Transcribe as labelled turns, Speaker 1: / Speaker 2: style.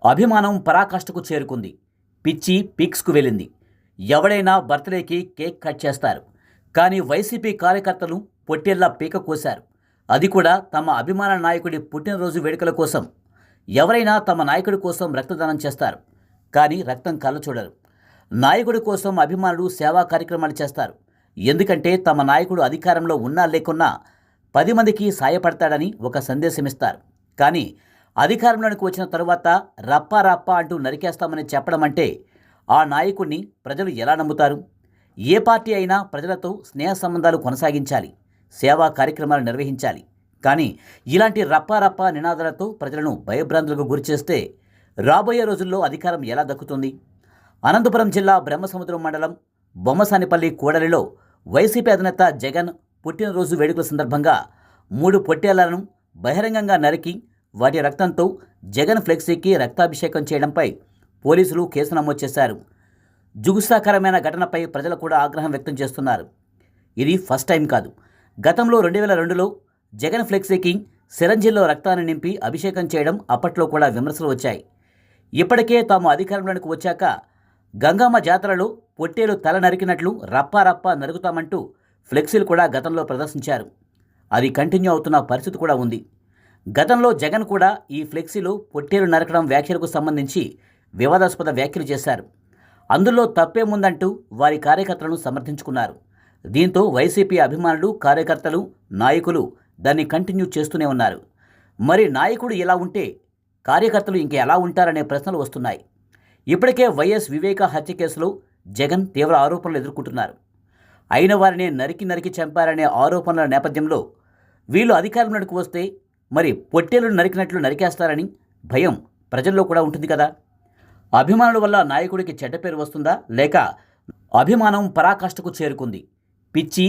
Speaker 1: అభిమానం పరాకాష్ఠకు చేరుకుంది. పిచ్చి పీక్స్కు వెళ్ళింది. ఎవడైనా బర్త్డేకి కేక్ కట్ చేస్తారు. కానీ వైసీపీ కార్యకర్తలు పొట్టేళ్ల పీక కోశారు. అది కూడా తమ అభిమాన నాయకుడి పుట్టినరోజు వేడుకల కోసం. ఎవరైనా తమ నాయకుడి కోసం రక్తదానం చేస్తారు. కానీ రక్తం కళ్ళ చూడరు. నాయకుడి కోసం అభిమానులు సేవా కార్యక్రమాలు చేస్తారు. ఎందుకంటే తమ నాయకుడు అధికారంలో ఉన్నా లేకున్నా 10 మందికి సాయపడతాడని ఒక సందేశమిస్తారు. కానీ అధికారంలోనికి వచ్చిన తరువాత రప్పా రప్పా అంటూ నరికేస్తామని చెప్పడం అంటే ఆ నాయకుడిని ప్రజలు ఎలా నమ్ముతారు? ఏ పార్టీ అయినా ప్రజలతో స్నేహ సంబంధాలు కొనసాగించాలి, సేవా కార్యక్రమాలు నిర్వహించాలి. కానీ ఇలాంటి రప్పా రప్పా నినాదాలతో ప్రజలను భయభ్రాంతులకు గురిచేస్తే రాబోయే రోజుల్లో అధికారం ఎలా దక్కుతుంది? అనంతపురం జిల్లా బ్రహ్మసముద్రం మండలం బొమ్మసానిపల్లి కూడలిలో వైసీపీ అధినేత జగన్ పుట్టినరోజు వేడుకల సందర్భంగా 3 పొట్టేళ్లను బహిరంగంగా నరికి వాటి రక్తంతో జగన్ ఫ్లెక్సీకి రక్తాభిషేకం చేయడంపై పోలీసులు కేసు నమోదు చేశారు. జుగుప్సాకరమైన ఘటనపై ప్రజలు కూడా ఆగ్రహం వ్యక్తం చేస్తున్నారు. ఇది ఫస్ట్ టైం కాదు. గతంలో 2002లో జగన్ ఫ్లెక్సీకి సిరంజిల్లో రక్తాన్ని నింపి అభిషేకం చేయడం అప్పట్లో కూడా విమర్శలు వచ్చాయి. ఇప్పటికే తాము అధికారంలోకి వచ్చాక గంగమ్మ జాతరలో పొట్టేలు తల నరికినట్లు రప్పా రప్పా నరుగుతామంటూ ఫ్లెక్సీలు కూడా గతంలో ప్రదర్శించారు. అది కంటిన్యూ అవుతున్న పరిస్థితి కూడా ఉంది. గతంలో జగన్ కూడా ఈ ఫ్లెక్సీలో పొట్టేలు నరకడం వ్యాఖ్యలకు సంబంధించి వివాదాస్పద వ్యాఖ్యలు చేశారు. అందులో తప్పేముందంటూ వారి కార్యకర్తలను సమర్థించుకున్నారు. దీంతో వైసీపీ అభిమానులు, కార్యకర్తలు, నాయకులు దాన్ని కంటిన్యూ చేస్తూనే ఉన్నారు. మరి నాయకుడు ఎలా ఉంటే కార్యకర్తలు ఇంక ఎలా ఉంటారనే ప్రశ్నలు వస్తున్నాయి. ఇప్పటికే వైఎస్ వివేక హత్య కేసులో జగన్ తీవ్ర ఆరోపణలు ఎదుర్కొంటున్నారు. అయిన వారినే నరికి చంపారనే ఆరోపణల నేపథ్యంలో వీళ్ళు అధికారంలోకి వస్తే మరి పొట్టేలను నరికినట్లు నరికేస్తారని భయం ప్రజల్లో కూడా ఉంటుంది కదా. అభిమానుల వల్ల నాయకుడికి చెడ్డ పేరు వస్తుందా, లేక అభిమానం పరాకాష్ఠకు చేరుకుంది? పిచ్చి